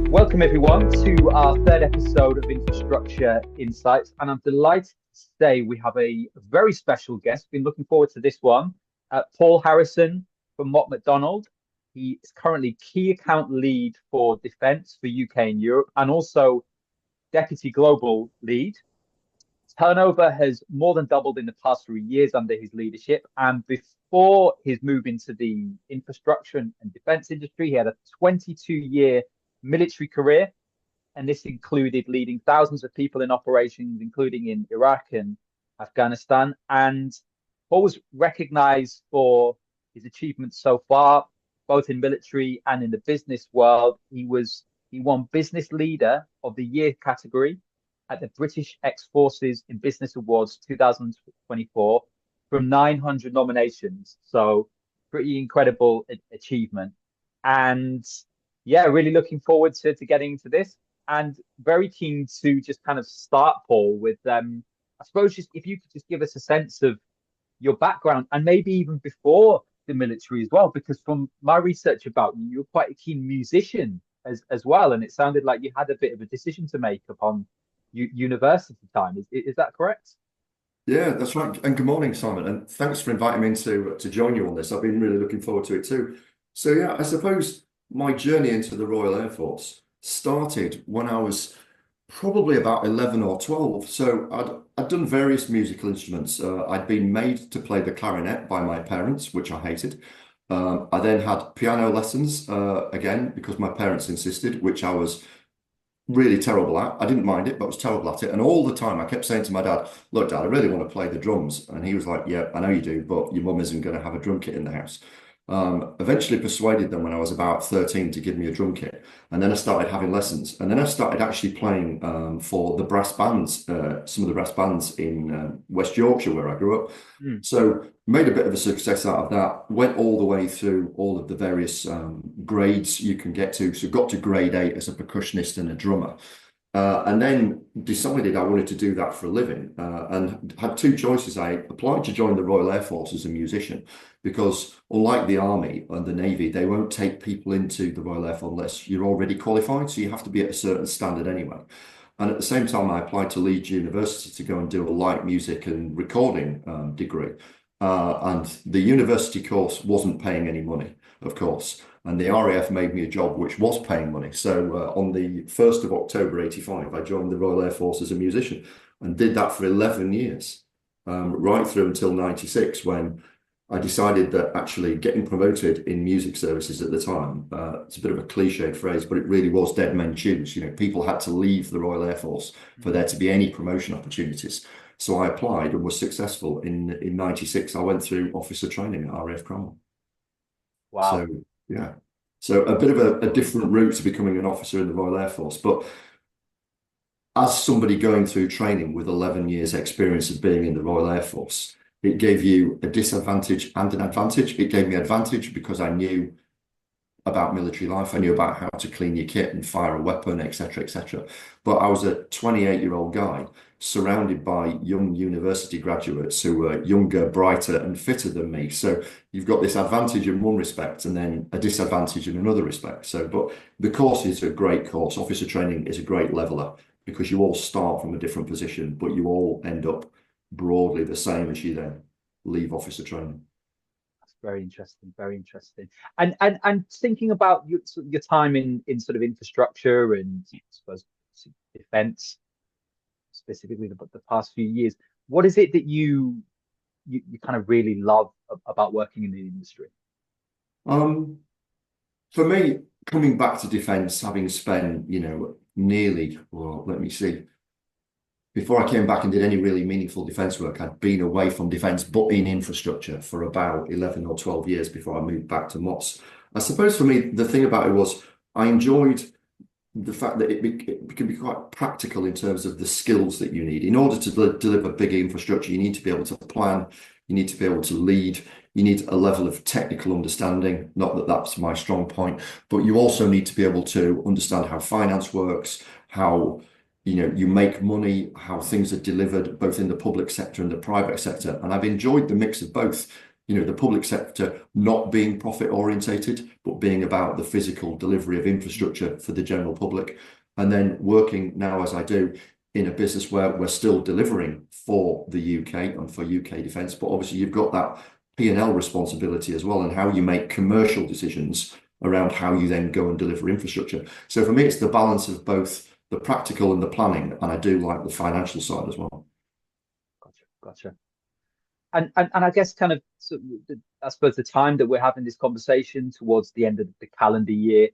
Welcome, everyone, to our third episode of Infrastructure Insights. And I'm delighted to say we have a very special guest. Been looking forward to this one. Paul Harrison from Mott MacDonald. He is currently key account lead for defence for UK and Europe, and also deputy global lead. Turnover has more than doubled in the past 3 years under his leadership. And before his move into the infrastructure and defence industry, he had a 22-year military career, and this included leading thousands of people in operations, including in Iraq and Afghanistan. And Paul was recognized for his achievements so far, both in military and in the business world. He won Business Leader of the Year category at the British Ex-Forces in Business Awards 2024 from 900 nominations. So pretty incredible achievement. And yeah, really looking forward to getting into this, and very keen to just kind of start, Paul, with I suppose just if you could just give us a sense of your background and maybe even before the military as well, because from my research about you, you're quite a keen musician as well, and it sounded like you had a bit of a decision to make upon university time. Is that correct? Yeah, that's right. And good morning, Simon. And thanks for inviting me in to join you on this. I've been really looking forward to it too. So yeah, I suppose my journey into the Royal Air Force started when I was probably about 11 or 12. So I'd done various musical instruments. I'd been made to play the clarinet by my parents, which I hated. I then had piano lessons again because my parents insisted, which I was really terrible at. I didn't mind it, but I was terrible at it. And all the time I kept saying to my dad, look, Dad, I really want to play the drums. And he was like, yeah, I know you do, but your mum isn't going to have a drum kit in the house. Eventually persuaded them when I was about 13 to give me a drum kit. And then I started having lessons. And then I started actually playing for the brass bands, some of the brass bands in West Yorkshire, where I grew up. So made a bit of a success out of that. Went all the way through all of the various grades you can get to. So got to grade 8 as a percussionist and a drummer. And then decided I wanted to do that for a living and had two choices. I applied to join the Royal Air Force as a musician because unlike the Army and the Navy, they won't take people into the Royal Air Force unless you're already qualified. So you have to be at a certain standard anyway. And at the same time, I applied to Leeds University to go and do a light music and recording degree. And the university course wasn't paying any money, of course. And the RAF made me a job which was paying money. So on the 1st of October 85, I joined the Royal Air Force as a musician and did that for 11 years, right through until 96, when I decided that actually getting promoted in music services at the time, it's a bit of a cliched phrase, but it really was dead men shoes. You know, people had to leave the Royal Air Force for there to be any promotion opportunities. So I applied and was successful. In 96, I went through officer training at RAF Cromwell. Wow. So yeah, so a bit of a different route to becoming an officer in the Royal Air Force. But as somebody going through training with 11 years experience of being in the Royal Air Force, it gave you a disadvantage and an advantage. It gave me advantage because I knew about military life. I knew about how to clean your kit and fire a weapon, etc., etc. But I was a 28-year-old guy surrounded by young university graduates who were younger, brighter, and fitter than me. So you've got this advantage in one respect and then a disadvantage in another respect. So, but the course is a great course. Officer training is a great leveler because you all start from a different position, but you all end up broadly the same as you then leave officer training. Very interesting, very interesting. And thinking about your time in sort of infrastructure and I suppose defense, specifically the past few years, what is it that you kind of really love about working in the industry? For me, coming back to defense, having spent, nearly, well, let me see, before I came back and did any really meaningful defence work, I'd been away from defence, but in infrastructure for about 11 or 12 years before I moved back to Moss. I suppose for me, the thing about it was I enjoyed the fact that it can be quite practical in terms of the skills that you need. In order to deliver big infrastructure, you need to be able to plan, you need to be able to lead, you need a level of technical understanding, not that that's my strong point, but you also need to be able to understand how finance works, how you make money, how things are delivered, both in the public sector and the private sector. And I've enjoyed the mix of both. the public sector not being profit orientated, but being about the physical delivery of infrastructure for the general public. And then working now, as I do, in a business where we're still delivering for the UK and for UK defence, but obviously you've got that P&L responsibility as well, and how you make commercial decisions around how you then go and deliver infrastructure. So for me, it's the balance of both the practical and the planning, and I do like the financial side as well. Gotcha. And I guess kind of, I suppose the time that we're having this conversation towards the end of the calendar year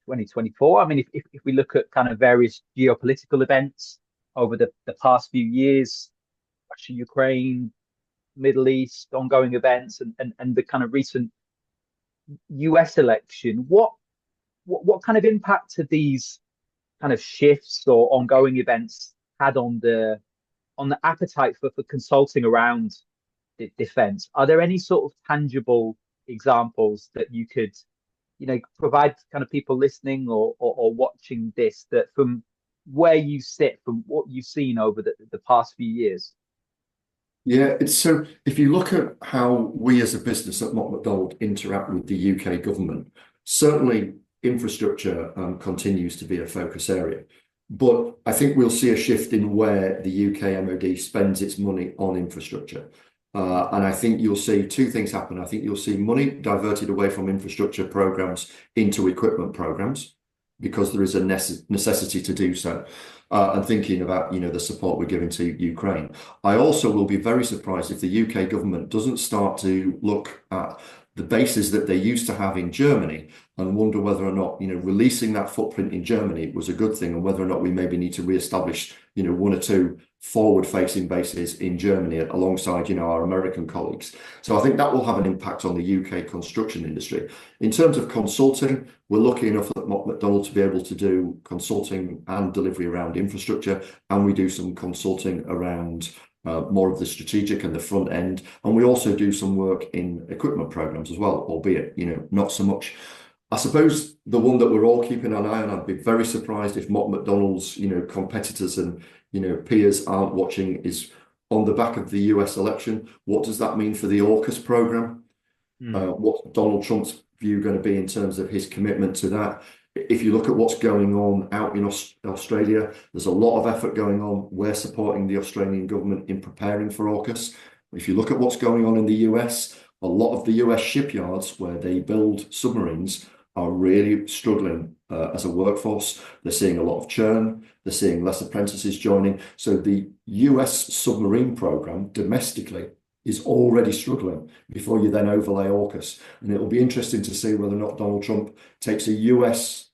2024. I mean, if we look at kind of various geopolitical events over the past few years, Russia, Ukraine, Middle East, ongoing events, and the kind of recent US election, what kind of impact have these kind of shifts or ongoing events had on the appetite for consulting around defense? Are there any sort of tangible examples that you could, provide kind of people listening or watching this, that from where you sit, from what you've seen over the past few years? Yeah, so if you look at how we as a business at Mott MacDonald interact with the UK government, certainly infrastructure continues to be a focus area. But I think we'll see a shift in where the UK MOD spends its money on infrastructure. And I think you'll see two things happen. I think you'll see money diverted away from infrastructure programs into equipment programs, because there is a necessity to do so. And thinking about, the support we're giving to Ukraine. I also will be very surprised if the UK government doesn't start to look at the bases that they used to have in Germany and wonder whether or not, releasing that footprint in Germany was a good thing, and whether or not we maybe need to re-establish, one or two forward-facing bases in Germany alongside, our American colleagues. So I think that will have an impact on the UK construction industry. In terms of consulting, we're lucky enough at Mott MacDonald to be able to do consulting and delivery around infrastructure, and we do some consulting around more of the strategic and the front end. And we also do some work in equipment programs as well, albeit, not so much. I suppose the one that we're all keeping an eye on, I'd be very surprised if Mott MacDonald's, competitors and, peers aren't watching, is on the back of the US election. What does that mean for the AUKUS program? What's Donald Trump's view going to be in terms of his commitment to that? If you look at what's going on out in Australia, there's a lot of effort going on. We're supporting the Australian government in preparing for AUKUS. If you look at what's going on in the US, a lot of the US shipyards where they build submarines are really struggling as a workforce. They're seeing a lot of churn. They're seeing less apprentices joining. So the US submarine program domestically is already struggling before you then overlay AUKUS. And it'll be interesting to see whether or not Donald Trump takes a US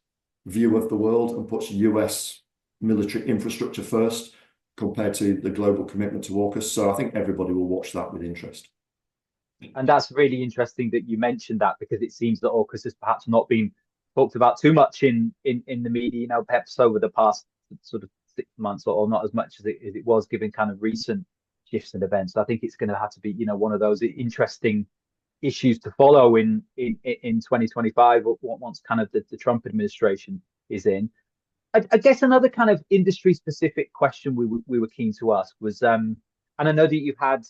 view of the world and puts US military infrastructure first compared to the global commitment to AUKUS. So I think everybody will watch that with interest. And that's really interesting that you mentioned that, because it seems that AUKUS has perhaps not been talked about too much in the media, perhaps over the past sort of 6 months, or not as much as it was, given kind of recent shifts and events. So I think it's going to have to be, one of those interesting issues to follow in 2025, once kind of the Trump administration is in. I guess another kind of industry specific question we were keen to ask was, and I know that you've had,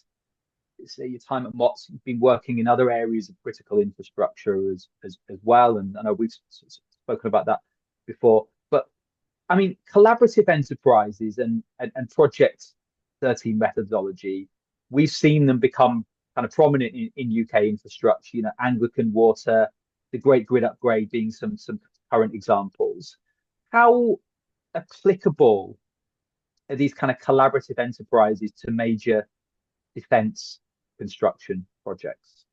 say, your time at Mott, you've been working in other areas of critical infrastructure as well, and I know we've spoken about that before. But I mean, collaborative enterprises and Project 13 methodology, we've seen them become kind of prominent in UK infrastructure. Anglican Water, the Great Grid Upgrade being some current examples. How applicable are these kind of collaborative enterprises to major defence construction projects?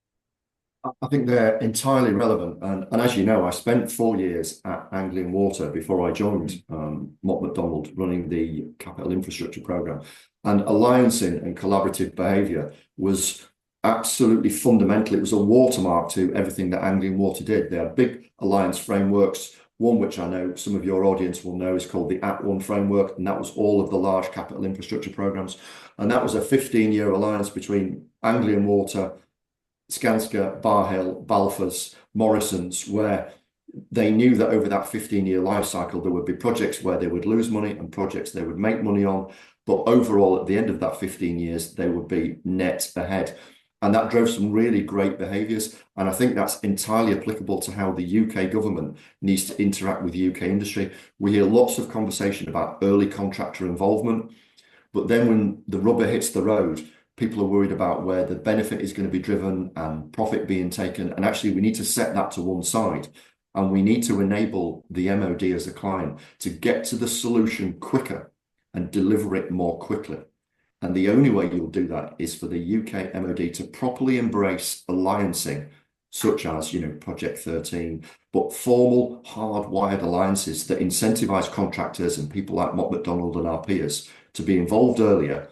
I think they're entirely relevant. And as you know, I spent 4 years at Anglian Water before I joined Mott MacDonald, running the capital infrastructure program. And alliancing and collaborative behaviour was absolutely fundamental. It was a watermark to everything that Anglian Water did. They had big alliance frameworks. One which I know some of your audience will know is called the At1 framework, and that was all of the large capital infrastructure programs. And that was a 15-year alliance between Anglian Water, Skanska, Barhill, Balfours, Morrisons, where they knew that over that 15-year life cycle, there would be projects where they would lose money and projects they would make money on. But overall, at the end of that 15 years, they would be net ahead. And that drove some really great behaviours. And I think that's entirely applicable to how the UK government needs to interact with UK industry. We hear lots of conversation about early contractor involvement, but then when the rubber hits the road, people are worried about where the benefit is going to be driven and profit being taken. And actually, we need to set that to one side. And we need to enable the MOD as a client to get to the solution quicker and deliver it more quickly. And the only way you'll do that is for the UK MOD to properly embrace alliancing, such as, Project 13, but formal, hardwired alliances that incentivize contractors and people like Mott MacDonald and our peers to be involved earlier,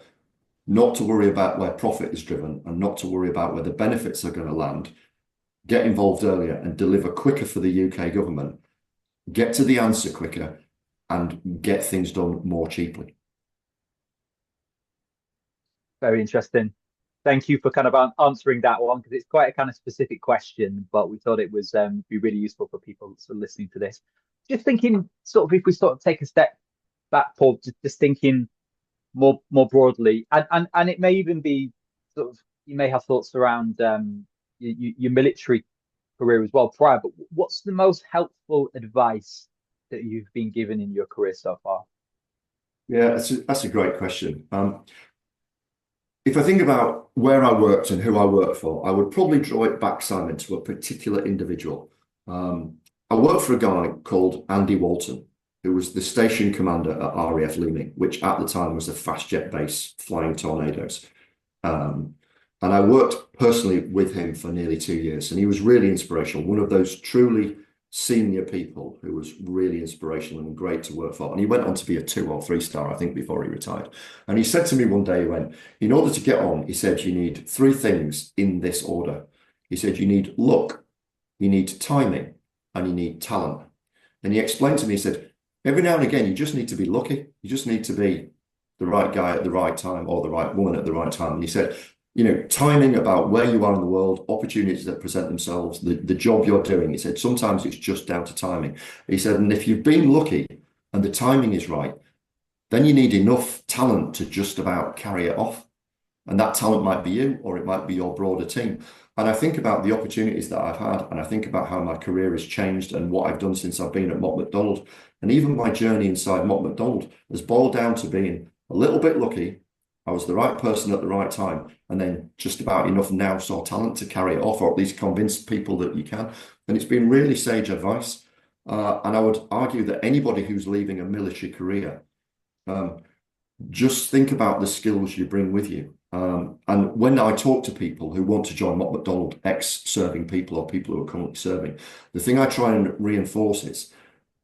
not to worry about where profit is driven and not to worry about where the benefits are going to land. Get involved earlier and deliver quicker for the UK government, get to the answer quicker, and get things done more cheaply. Very interesting. Thank you for kind of answering that one, because it's quite a kind of specific question, but we thought it was be really useful for people sort of listening to this. Just thinking, sort of, if we sort of take a step back, Paul, just thinking more broadly, and it may even be sort of, you may have thoughts around your military career as well prior, but what's the most helpful advice that you've been given in your career so far? Yeah, that's a great question. If I think about where I worked and who I worked for, I would probably draw it back, Simon, to a particular individual. I worked for a guy called Andy Walton, who was the station commander at RAF Leeming, which at the time was a fast jet base flying Tornadoes. And I worked personally with him for nearly 2 years, and he was really inspirational, one of those truly senior people who was really inspirational and great to work for. And he went on to be a 2 or 3 star, I think, before he retired. And he said to me one day, he went, in order to get on, he said, you need 3 things in this order. He said, you need luck, you need timing, and you need talent. And he explained to me, he said, every now and again, you just need to be lucky. You just need to be the right guy at the right time or the right woman at the right time. And he said, timing about where you are in the world, opportunities that present themselves, the job you're doing. He said, sometimes it's just down to timing. He said, and if you've been lucky and the timing is right, then you need enough talent to just about carry it off. And that talent might be you, or it might be your broader team. And I think about the opportunities that I've had, and I think about how my career has changed and what I've done since I've been at Mott MacDonald. And even my journey inside Mott MacDonald has boiled down to being a little bit lucky. I was the right person at the right time, and then just about enough nous or talent to carry it off, or at least convince people that you can. And it's been really sage advice. And I would argue that anybody who's leaving a military career, just think about the skills you bring with you. And when I talk to people who want to join Mott MacDonald, ex-serving people or people who are currently serving, the thing I try and reinforce is,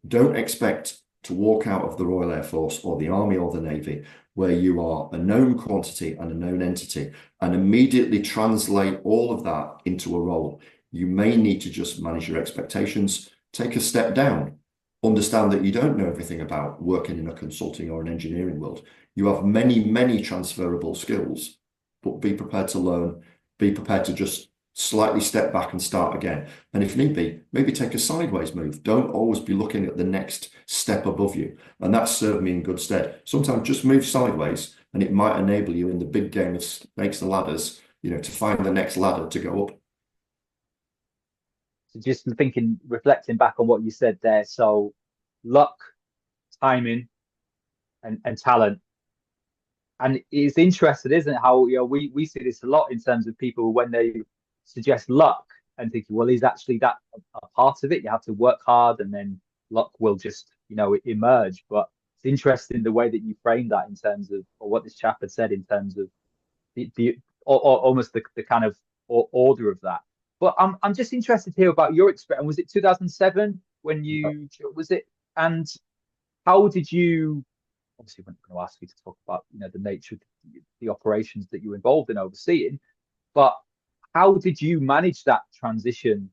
don't expect to walk out of the Royal Air Force or the Army or the Navy where you are a known quantity and a known entity and immediately translate all of that into a role. You may need to just manage your expectations, take a step down, understand that you don't know everything about working in a consulting or an engineering world. You have many, many transferable skills, but be prepared to learn, be prepared to just slightly step back and start again. And if need be, maybe take a sideways move. Don't always be looking at the next step above you. And that's served me in good stead. Sometimes just move sideways and it might enable you in the big game of snakes and ladders, to find the next ladder to go up. So just reflecting back on what you said there. So luck, timing, and talent. And it's interesting, isn't it, how we see this a lot in terms of people when they suggest luck and thinking, well, is actually that a part of it? You have to work hard and then luck will just, emerge. But it's interesting the way that you frame that in terms of, or what this chap had said in terms of or almost the kind of order of that. But I'm just interested to hear about your experience. Was it 2007 when was it? And how did you, obviously we're not going to ask you to talk about, the nature of the operations that you were involved in overseeing, but how did you manage that transition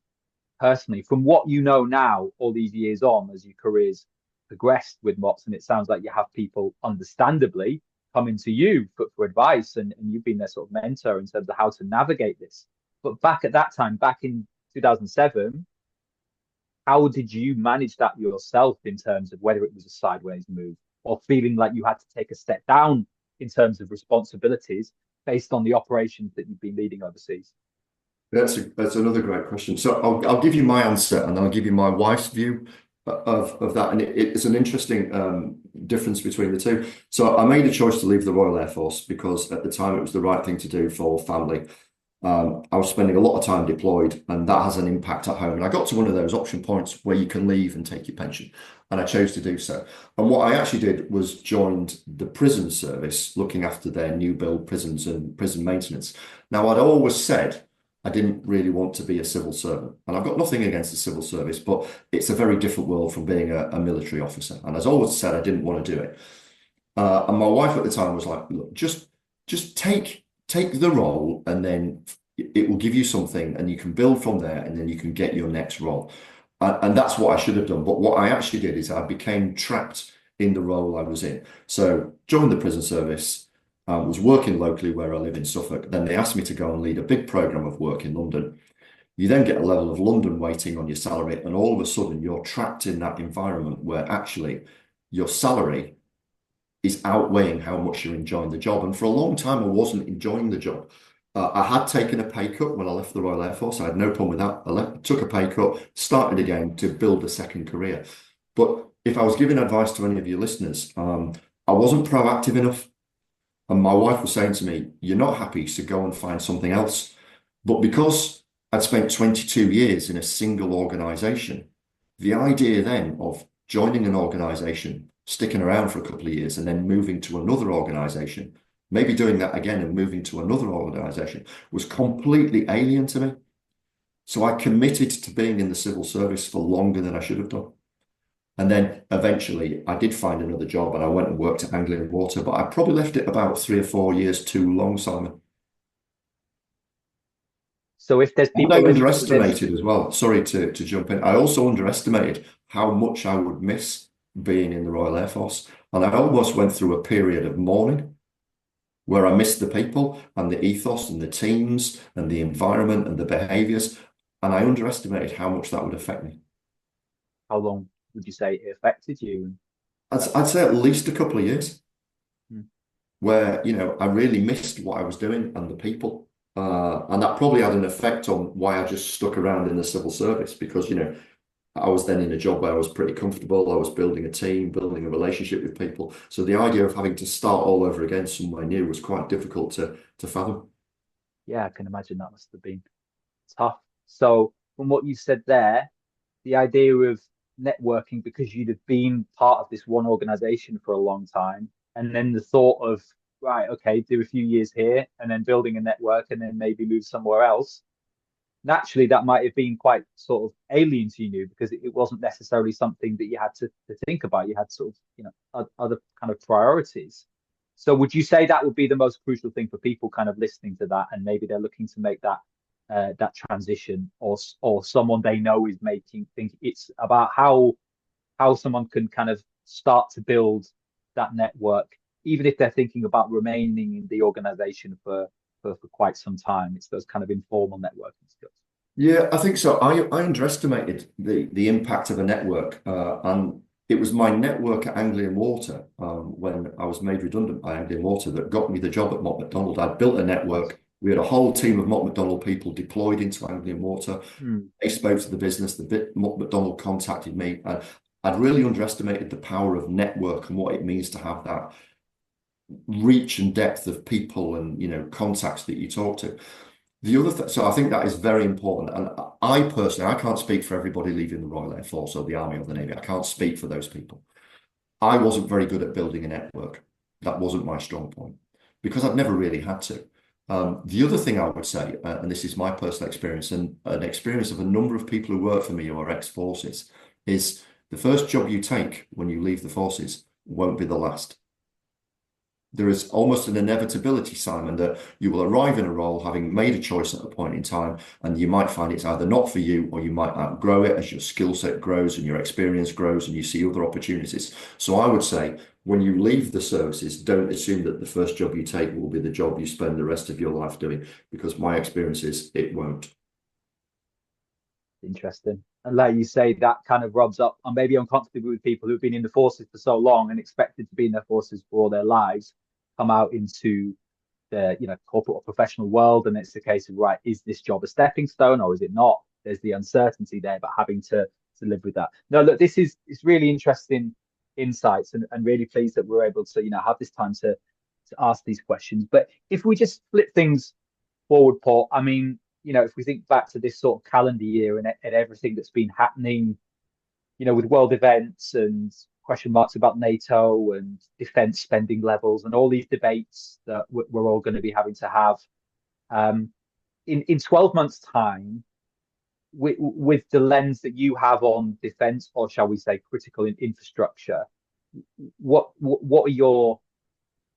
personally from what you know now, all these years on, as your careers progressed with Motts? And it sounds like you have people, understandably, coming to you for advice, and you've been their sort of mentor in terms of how to navigate this. But back at that time, back in 2007, how did you manage that yourself in terms of whether it was a sideways move or feeling like you had to take a step down in terms of responsibilities based on the operations that you've been leading overseas? That's another great question. So I'll give you my answer, and I'll give you my wife's view of that. And it's an interesting difference between the two. So I made a choice to leave the Royal Air Force because at the time it was the right thing to do for family. I was spending a lot of time deployed, and that has an impact at home. And I got to one of those option points where you can leave and take your pension, and I chose to do so. And what I actually did was joined the prison service, looking after their new build prisons and prison maintenance. Now, I'd always said I didn't really want to be a civil servant. And I've got nothing against the civil service, but it's a very different world from being a military officer. And as I always said, I didn't want to do it. And my wife at the time was like, look, just take the role, and then it will give you something, and you can build from there, and then you can get your next role. And that's what I should have done. But what I actually did is I became trapped in the role I was in. So joined the prison service, was working locally where I live in Suffolk. Then they asked me to go and lead a big program of work in London. You then get a level of London weighting on your salary, and all of a sudden you're trapped in that environment where actually your salary is outweighing how much you're enjoying the job. And for a long time, I wasn't enjoying the job. I had taken a pay cut when I left the Royal Air Force. I had no problem with that. I took a pay cut, started again to build a second career. But if I was giving advice to any of your listeners, I wasn't proactive enough. And my wife was saying to me, you're not happy, so go and find something else. But because I'd spent 22 years in a single organization, the idea then of joining an organization, sticking around for a couple of years, and then moving to another organization, maybe doing that again and moving to another organization, was completely alien to me. So I committed to being in the civil service for longer than I should have done. And then eventually I did find another job, and I went and worked at Anglian Water, but I probably left it about 3 or 4 years too long, Simon. So if there's people I listening to underestimated this, as well, sorry to jump in, I also underestimated how much I would miss being in the Royal Air Force. And I almost went through a period of mourning where I missed the people and the ethos and the teams and the environment and the behaviors. And I underestimated how much that would affect me. how long would you say it affected you? I'd say at least a couple of years. Hmm. Where, I really missed what I was doing and the people. And that probably had an effect on why I just stuck around in the civil service, because, I was then in a job where I was pretty comfortable. I was building a team, building a relationship with people. So the idea of having to start all over again somewhere new was quite difficult to fathom. Yeah, I can imagine that must have been tough. So from what you said there, the idea of networking, because you'd have been part of this one organization for a long time, and then the thought of, right, okay, do a few years here and then building a network and then maybe move somewhere else. Naturally, that might have been quite sort of alien to you, because it wasn't necessarily something that you had to think about. You had sort of, other kind of priorities. So would you say that would be the most crucial thing for people kind of listening to that, and maybe they're looking to make that transition, or someone they know is making, think it's about how someone can kind of start to build that network, even if they're thinking about remaining in the organization for quite some time. It's those kind of informal networking skills. Yeah, I think so. I underestimated the impact of a network, and it was my network at Anglian Water, when I was made redundant by Anglian Water, that got me the job at Mott MacDonald. I'd built a network. We had a whole team of Mott MacDonald people deployed into Anglian Water. They spoke to the business. Mott MacDonald contacted me, and I'd really underestimated the power of network and what it means to have that reach and depth of people and contacts that you talk to. The other so I think that is very important. And I personally, I can't speak for everybody leaving the Royal Air Force or the Army or the Navy. I can't speak for those people. I wasn't very good at building a network. That wasn't my strong point, because I've never really had to. The other thing I would say, and this is my personal experience and an experience of a number of people who work for me who are ex-forces, is the first job you take when you leave the forces won't be the last. There is almost an inevitability, Simon, that you will arrive in a role having made a choice at a point in time, and you might find it's either not for you, or you might outgrow it as your skill set grows and your experience grows and you see other opportunities. So I would say, when you leave the services, don't assume that the first job you take will be the job you spend the rest of your life doing, because my experience is it won't. Interesting. And like you say, that kind of rubs up and maybe uncomfortable with people who've been in the forces for so long and expected to be in their forces for all their lives, come out into the corporate or professional world, and it's a case of, right, is this job a stepping stone or is it not? There's the uncertainty there, but having to live with that. No, look, this is it's really interesting insights, and really pleased that we're able to have this time to ask these questions. But if we just flip things forward, Paul, I mean, if we think back to this sort of calendar year and everything that's been happening, with world events and question marks about NATO and defense spending levels and all these debates that we're all going to be having to have, in 12 months' time, with the lens that you have on defense, or shall we say critical infrastructure, what are your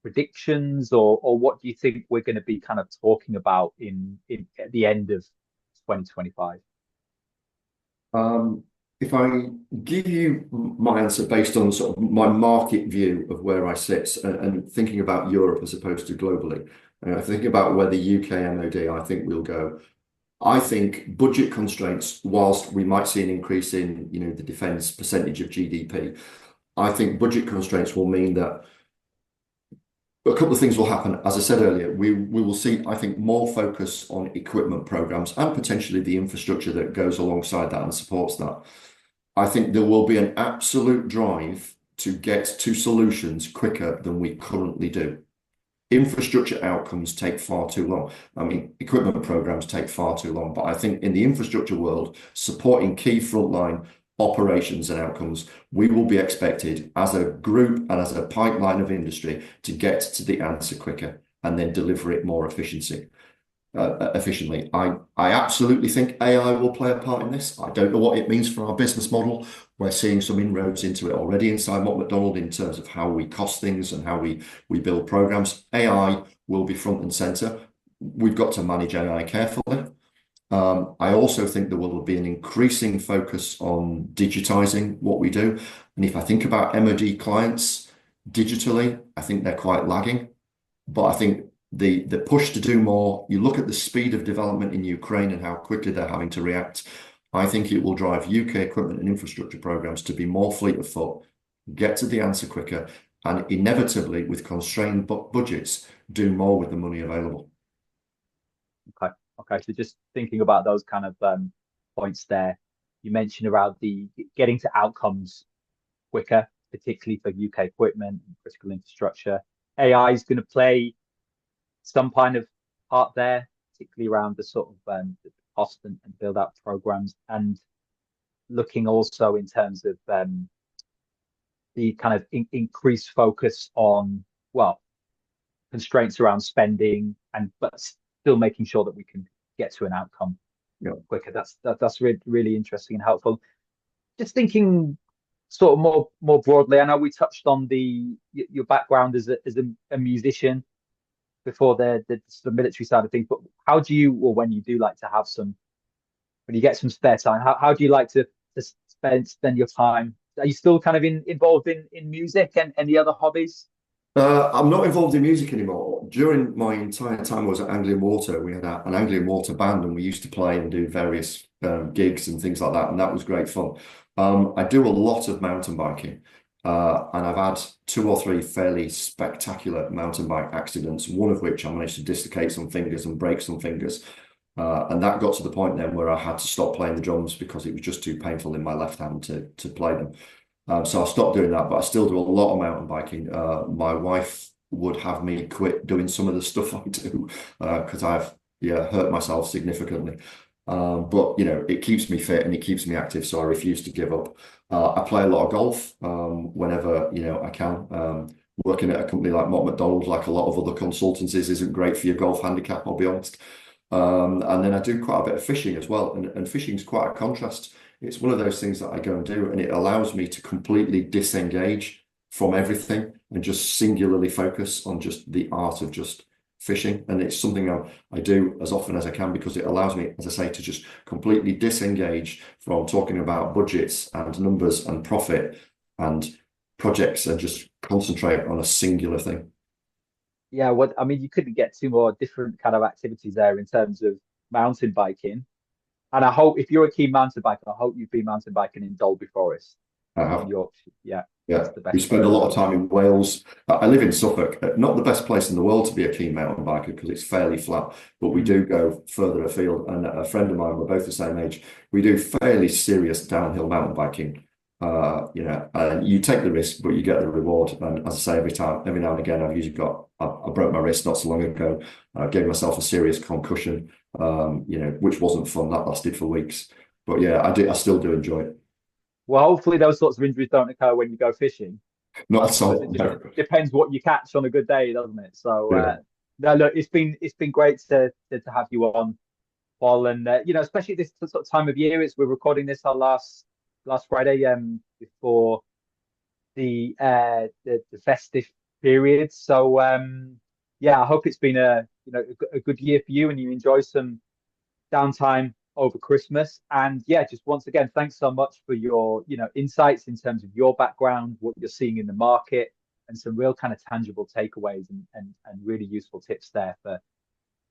predictions, or what do you think we're going to be kind of talking about in at the end of 2025? If I give you my answer based on sort of my market view of where I sit and thinking about Europe as opposed to globally, and I think about where the UK MOD, I think we'll go. I think budget constraints, whilst we might see an increase in, the defence percentage of GDP, I think budget constraints will mean that a couple of things will happen. As I said earlier, we will see, I think, more focus on equipment programs and potentially the infrastructure that goes alongside that and supports that. I think there will be an absolute drive to get to solutions quicker than we currently do. Infrastructure outcomes take far too long. I mean, equipment programs take far too long, but I think in the infrastructure world, supporting key frontline operations and outcomes, we will be expected as a group and as a pipeline of industry to get to the answer quicker and then deliver it more efficiently. I absolutely think AI will play a part in this. I don't know what it means for our business model. We're seeing some inroads into it already inside Mott MacDonald in terms of how we cost things and how we build programs. AI will be front and center. We've got to manage AI carefully. I also think there will be an increasing focus on digitizing what we do. And if I think about MOD clients digitally, I think they're quite lagging. But I think the push to do more, you look at the speed of development in Ukraine and how quickly they're having to react, I think it will drive UK equipment and infrastructure programs to be more fleet of foot, get to the answer quicker, and inevitably, with constrained budgets, do more with the money available. Okay, so just thinking about those kind of points there, you mentioned around the getting to outcomes quicker, particularly for UK equipment and critical infrastructure. AI is going to play some kind of part there, particularly around the sort of the cost and build out programs, and looking also in terms of the kind of increased focus on, well, constraints around spending, but still making sure that we can get to an outcome quicker. That's really interesting and helpful. Just thinking sort of more broadly, I know we touched on your background as a musician before the sort of military side of things, but how do you, or when you do like to have when you get some spare time, how do you like to spend your time? Are you still kind of involved in music and any other hobbies? I'm not involved in music anymore. During my entire time I was at Anglian Water, we had an Anglian Water band and we used to play and do various gigs and things like that, and that was great fun. I do a lot of mountain biking, and I've had 2 or 3 fairly spectacular mountain bike accidents, one of which I managed to dislocate some fingers and break some fingers. And that got to the point then where I had to stop playing the drums because it was just too painful in my left hand to play them. So I stopped doing that, but I still do a lot of mountain biking. My wife would have me quit doing some of the stuff I do because I've hurt myself significantly. But it keeps me fit and it keeps me active, so I refuse to give up. I play a lot of golf whenever I can. Working at a company like Mott MacDonald, like a lot of other consultancies, isn't great for your golf handicap, I'll be honest. And then I do quite a bit of fishing as well, and fishing is quite a contrast. It's one of those things that I go and do, and it allows me to completely disengage from everything and just singularly focus on just the art of just fishing. And it's something I do as often as I can because it allows me, as I say, to just completely disengage from talking about budgets and numbers and profit and projects and just concentrate on a singular thing. Yeah, I mean, you couldn't get 2 more different kind of activities there in terms of mountain biking. And I hope if you're a keen mountain biker, I hope you've been mountain biking in Dalby Forest. I have. in Yorkshire. Yeah, Yeah, that's the we best spend a place. lot of time in Wales. I live in Suffolk, not the best place in the world to be a keen mountain biker because it's fairly flat, but we Mm. do go further afield. And a friend of mine, we're both the same age, we do fairly serious downhill mountain biking. And you take the risk, but you get the reward. And as I say, every now and again, I've usually I broke my wrist not so long ago. I gave myself a serious concussion, which wasn't fun. That lasted for weeks. But yeah, I still do enjoy it. Well, hopefully those sorts of injuries don't occur when you go fishing. Not I at suppose it all. just No. depends what you catch on a good day, doesn't it? So Yeah. no, look, it's been great to have you on, Paul, and especially this sort of time of year. We're recording this our last Friday before the festive period. So yeah, I hope it's been a good year for you and you enjoy some downtime over Christmas. And yeah, just once again, thanks so much for your insights in terms of your background, what you're seeing in the market, and some real kind of tangible takeaways and really useful tips there for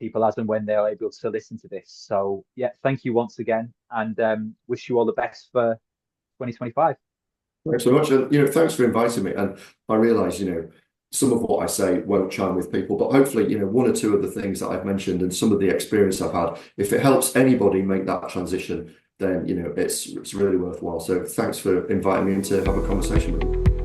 people as and when they're able to listen to this. So yeah, thank you once again, and wish you all the best for 2025. Thanks so much. And, thanks for inviting me. And I realize, some of what I say won't chime with people, but hopefully, one or two of the things that I've mentioned and some of the experience I've had, if it helps anybody make that transition, then, it's really worthwhile. So thanks for inviting me in to have a conversation with you.